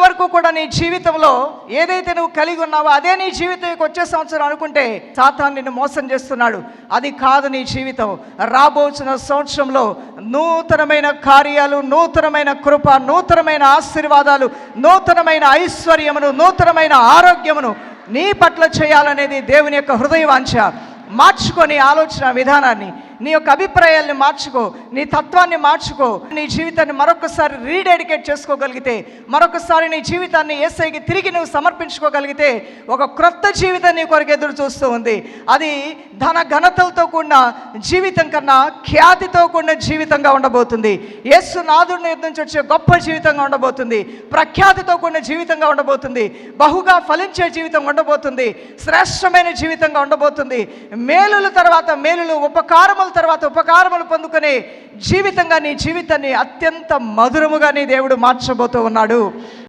వరకు కూడా నీ జీవితంలో ఏదైతే నువ్వు కలిగి ఉన్నావో అదే నీ జీవితం వచ్చే సంవత్సరం అనుకుంటే సాతాను నిన్ను మోసం చేస్తున్నాడు. అది కాదు నీ జీవితం. రాబోతున్న సంవత్సరంలో నూతనమైన కార్యాలు, నూతనమైన కృప, నూతనమైన ఆశీర్వాదాలు, నూతనమైన ఐశ్వర్యమును, నూతనమైన ఆరోగ్యమును నీ పట్ల చేయాలనేది దేవుని యొక్క హృదయవాంఛ. మార్చుకో నీ ఆలోచన విధానాన్ని, నీ యొక్క అభిప్రాయాల్ని మార్చుకో, నీ తత్వాన్ని మార్చుకో. నీ జీవితాన్ని మరొకసారి రీడెడికేట్ చేసుకోగలిగితే, మరొకసారి నీ జీవితాన్ని యేసయ్యకి తిరిగి నువ్వు సమర్పించుకోగలిగితే ఒక క్రొత్త జీవితం నీ కొరకు ఎదురు చూస్తూ ఉంది. అది ధన ఘనతలతో కూడిన జీవితం కన్నా ఖ్యాతితో కూడిన జీవితంగా ఉండబోతుంది. యేసు నాథుడి నుంచి వచ్చే గొప్ప జీవితంగా ఉండబోతుంది. ప్రఖ్యాతితో కూడిన జీవితంగా ఉండబోతుంది. బహుగా ఫలించే జీవితం ఉండబోతుంది. శ్రేష్టమైన జీవితంగా ఉండబోతుంది. మేలుల తర్వాత మేలులు, ఉపకారముల తర్వాత ఉపకారములు పొందుకునే జీవితంగా నీ జీవితాన్ని అత్యంత మధురముగా నీ దేవుడు మార్చబోతూ ఉన్నాడు.